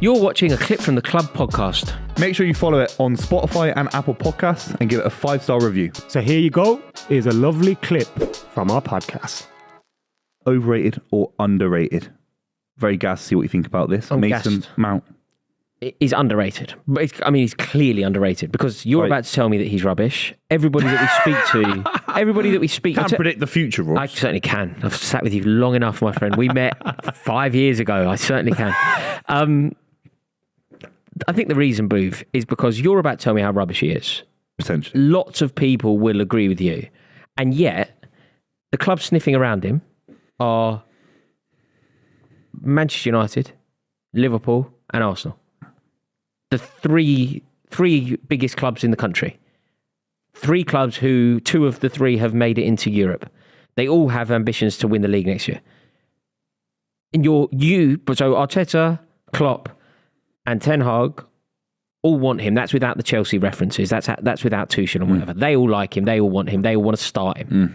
You're watching a clip from the Club podcast. Make sure you follow it on Spotify and Apple Podcasts and give it a 5-star review. So here you go. Here's a lovely clip from our podcast. Overrated or underrated? Very gassed to see what you think about this. I'm Mason gassed. Mount. He's underrated. But he's clearly underrated because you're about to tell me that he's rubbish. Everybody that we speak Can't to... predict the future, Ross. I certainly can. I've sat with you long enough, my friend. We met 5 years ago. I certainly can. I think the reason, Booth, is because you're about to tell me how rubbish he is. Potentially. Lots of people will agree with you. And yet, the clubs sniffing around him are Manchester United, Liverpool and Arsenal. The three biggest clubs in the country. 3 clubs who 2 of the 3 have made it into Europe. They all have ambitions to win the league next year. And so Arteta, Klopp and Ten Hag all want him. That's without the Chelsea references. That's without Tuchel and whatever. They all like him. They all want him. They all want to start him.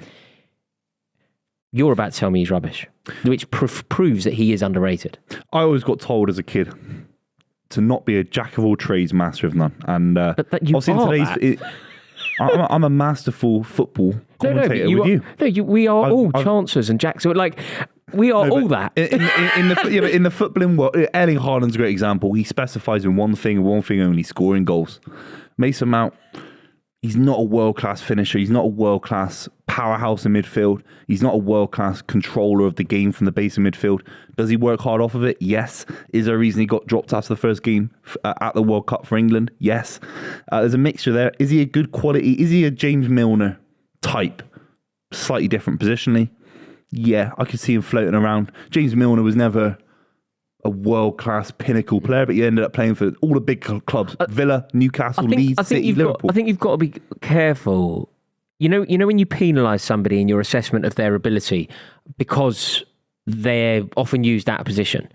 You're about to tell me he's rubbish, which proves that he is underrated. I always got told as a kid to not be a jack of all trades, master of none. And But you are I'm a masterful football commentator with you. No, we are all chancers and jacks. We are all that. In the footballing world, Erling Haaland's a great example. He specifies in one thing only, scoring goals. Mason Mount, he's not a world-class finisher. He's not a world-class powerhouse in midfield. He's not a world-class controller of the game from the base of midfield. Does he work hard off of it? Yes. Is there a reason he got dropped after the first game at the World Cup for England? Yes. There's a mixture there. Is he a good quality? Is he a James Milner type? Slightly different positionally. Yeah, I could see him floating around. James Milner was never a world-class pinnacle player, but he ended up playing for all the big clubs. Villa, Newcastle, Leeds, City, Liverpool. I think you've got to be careful. You know when you penalise somebody in your assessment of their ability because they're often used out of position,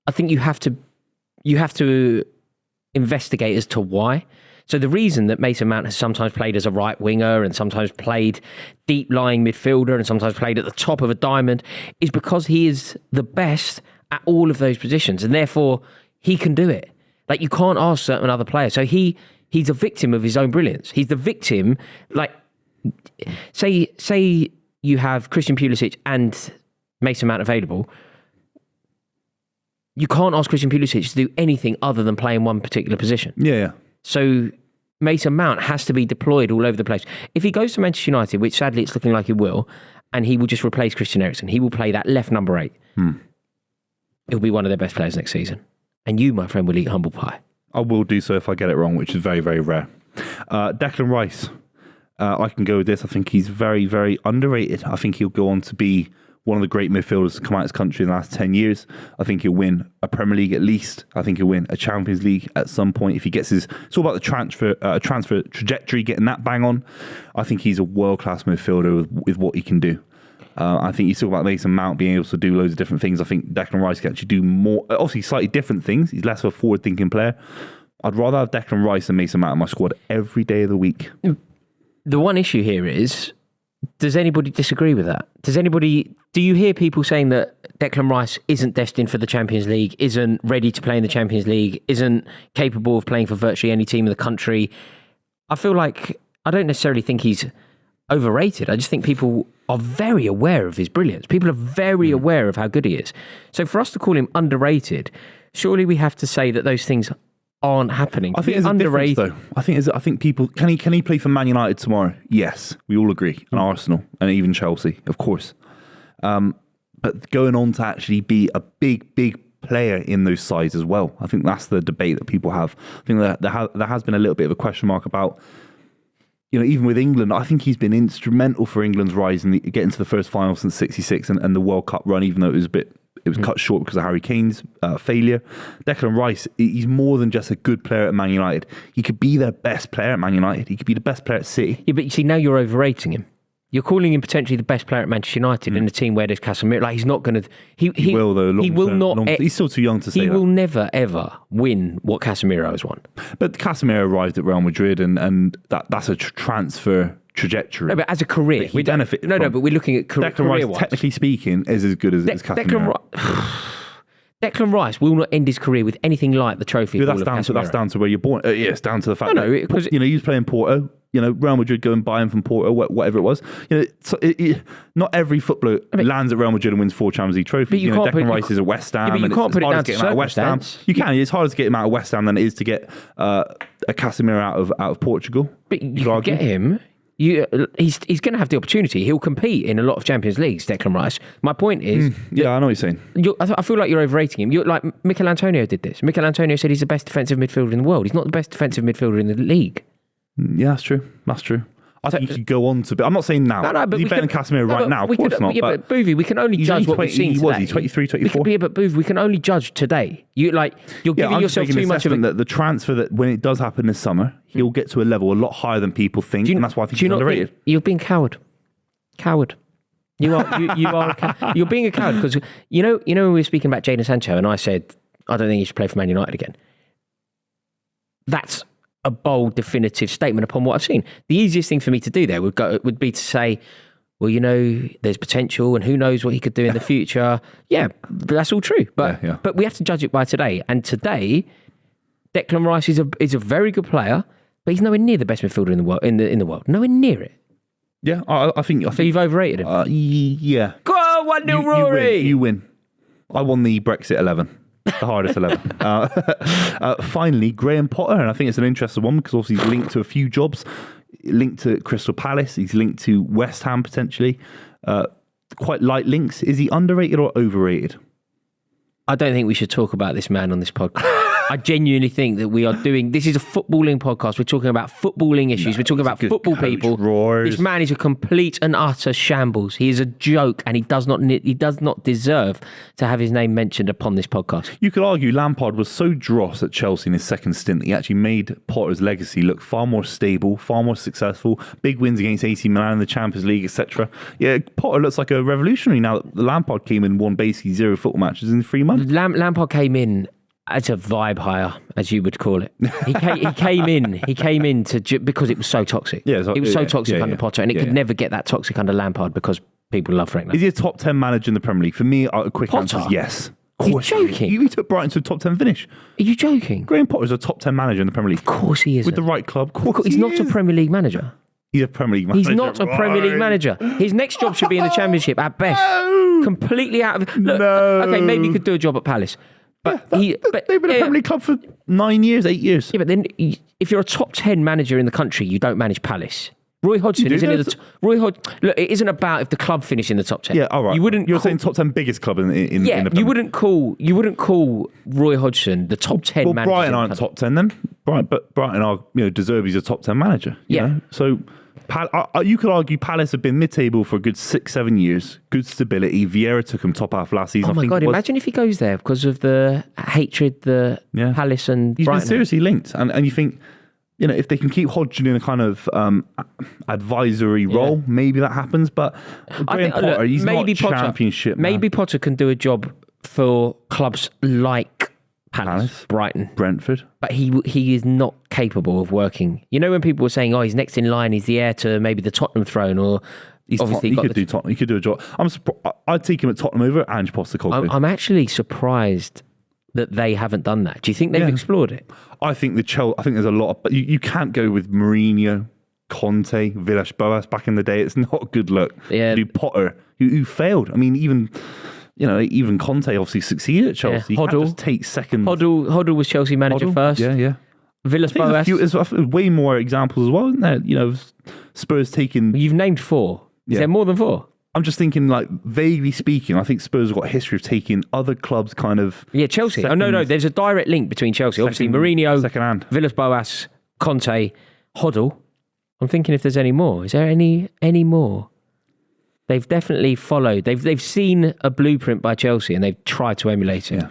I think you have to investigate as to why. So the reason that Mason Mount has sometimes played as a right winger and sometimes played deep lying midfielder and sometimes played at the top of a diamond is because he is the best at all of those positions and therefore he can do it. Like you can't ask certain other players. So he's a victim of his own brilliance. He's the victim, like say you have Christian Pulisic and Mason Mount available. You can't ask Christian Pulisic to do anything other than play in one particular position. Yeah. So Mason Mount has to be deployed all over the place. If he goes to Manchester United, which sadly it's looking like he will, and he will just replace Christian Eriksen, he will play that left number 8. He'll be one of their best players next season. And you, my friend, will eat humble pie. I will do so if I get it wrong, which is very, very rare. Declan Rice, I can go with this. I think he's very, very underrated. I think he'll go on to be one of the great midfielders to come out of his country in the last 10 years. I think he'll win a Premier League at least. I think he'll win a Champions League at some point if he gets his... It's all about the transfer trajectory, getting that bang on. I think he's a world-class midfielder with what he can do. I think you talk about Mason Mount being able to do loads of different things. I think Declan Rice can actually do more, obviously slightly different things. He's less of a forward-thinking player. I'd rather have Declan Rice than Mason Mount in my squad every day of the week. The one issue here is, does anybody disagree with that? Do you hear people saying that Declan Rice isn't destined for the Champions League, isn't ready to play in the Champions League, isn't capable of playing for virtually any team in the country? I feel like, I don't necessarily think he's overrated. I just think people are very aware of his brilliance. People are very aware of how good he is. So for us to call him underrated, surely we have to say that those things aren't happening. I think there's underrated. A difference, though. I think people can he play for Man United tomorrow? Yes, we all agree, and Arsenal, and even Chelsea, of course. But going on to actually be a big player in those sides as well, I think that's the debate that people have. I think that there has been a little bit of a question mark about, even with England. I think he's been instrumental for England's rise and getting to the first final since '66 and the World Cup run, even though it was cut short because of Harry Kane's failure. Declan Rice, he's more than just a good player at Man United. He could be their best player at Man United. He could be the best player at City. Yeah, but you see, now you're overrating him. You're calling him potentially the best player at Manchester United in a team where there's Casemiro. Like, he's not going to... He will, though. He will not... He's still too young to say that. He will never, ever win what Casemiro has won. But Casemiro arrived at Real Madrid and that's a transfer trajectory. No, but as a career... We benefit No, but we're looking at career-wise. Declan Rice, technically speaking, is as good as Casemiro. Declan Rice will not end his career with anything like the trophy. Yeah, that's down to where you're born. It's down to the fact that because he was playing Porto. Real Madrid go and buy him from Porto, whatever it was. Not every footballer lands at Real Madrid and wins 4 Champions League trophies. Declan Rice is at West Ham. But you can't put it down to circumstance. You can. It's harder to get him out of West Ham than it is to get a Casemiro out of Portugal. But you can get him. He's going to have the opportunity. He'll compete in a lot of Champions Leagues, Declan Rice. My point is... I know what you're saying. I feel like you're overrating him. You're like Mikel Antonio did this. Mikel Antonio said he's the best defensive midfielder in the world. He's not the best defensive midfielder in the league. Yeah, that's true. I think you could go on to... I'm not saying now. But he's better than Casemiro right now. Of course not. But Buvey, we can only judge what we've seen today. Was he 23, 24? But Buvey, we can only judge today. You're giving yourself too much of a... that the transfer that when it does happen this summer, he'll get to a level a lot higher than people think, and that's why I think he's underrated. You're being coward. You are. You're being a coward because you know when we were speaking about Jadon Sancho, and I said I don't think he should play for Man United again. That's a bold, definitive statement upon what I've seen. The easiest thing for me to do there would be to say, well, there's potential, and who knows what he could do in the future. Yeah, that's all true. But but we have to judge it by today. And today, Declan Rice is a very good player, but he's nowhere near the best midfielder in the world. In the world, nowhere near it. Yeah, I think. So you've overrated him. Yeah. Go on, 1-0, Rory. You win. I won the Brexit 11. The hardest 11. Finally, Graham Potter, and I think it's an interesting one because obviously he's linked to a few jobs, linked to Crystal Palace, he's linked to West Ham potentially. Quite light links. Is he underrated or overrated? I don't think we should talk about this man on this podcast. I genuinely think that we are doing... This is a footballing podcast. We're talking about footballing issues. We're talking about football people. Roars. This man is a complete and utter shambles. He is a joke, and he does not deserve to have his name mentioned upon this podcast. You could argue Lampard was so dross at Chelsea in his second stint that he actually made Potter's legacy look far more stable, far more successful. Big wins against AC Milan in the Champions League, etc. Yeah, Potter looks like a revolutionary now that Lampard came in and won basically 0 football matches in 3 months. Lampard came in as a vibe hire, as you would call it. He came in because it was so toxic. Yeah, it was so toxic under Potter, and it could never get that toxic under Lampard because people love Frank Lampard. Is he a top 10 manager in the Premier League? For me, a quick answer is yes. Are you joking? He took Brighton to a top 10 finish. Are you joking? Graham Potter is a top 10 manager in the Premier League. Of course he is. With the right club. He's not a Premier League manager. He's a Premier League manager. He's not a Premier League manager. His next job should be in the Championship at best. Completely out of... Look, okay, maybe he could do a job at Palace. But they've been a Premier League club for 9 years, 8 years. Yeah, but then if you're a top 10 manager in the country, you don't manage Palace. Roy Hodgson isn't in the... Look, it isn't about if the club finish in the top 10. Yeah, all right. You're saying top 10 biggest club in the Premier League. You wouldn't call Roy Hodgson the top 10 manager. Well, Brighton aren't top 10 then. But Brighton are, De Zerbi's a top 10 manager. You know? So... you could argue Palace have been mid-table for a good 6-7 years. Good stability. Vieira took him top half last season. Oh my God, imagine if he goes there because of the hatred, Palace and He's Brighton. Been seriously linked. And you think, if they can keep Hodgson in a kind of advisory role, maybe that happens. But Graham Potter, he's not Championship. Maybe Potter can do a job for clubs like Palace, Brighton, Brentford. But he is not capable of working. When people were saying, he's next in line, he's the heir to maybe the Tottenham throne, or obviously he could do Tottenham. He could do a job. I'd take him at Tottenham over Ange Postecoglou. I'm actually surprised that they haven't done that. Do you think they've explored it? I think there's a lot of... You can't go with Mourinho, Conte, Villas-Boas back in the day. It's not a good look. Yeah. To do Potter, who failed. I mean, even Conte obviously succeeded at Chelsea. Yeah. Hoddle just take second. Hoddle was Chelsea manager first. Yeah. Villas-Boas. There's way more examples as well, isn't there? Spurs taking... You've named 4. Is there more than 4? I'm just thinking, vaguely speaking, I think Spurs have got a history of taking other clubs kind of... Yeah, Chelsea. No. There's a direct link between Chelsea. Obviously, Mourinho, Villas-Boas, Conte, Hoddle. I'm thinking if there's any more. Is there any more? They've definitely followed. They've seen a blueprint by Chelsea and they've tried to emulate it. Yeah.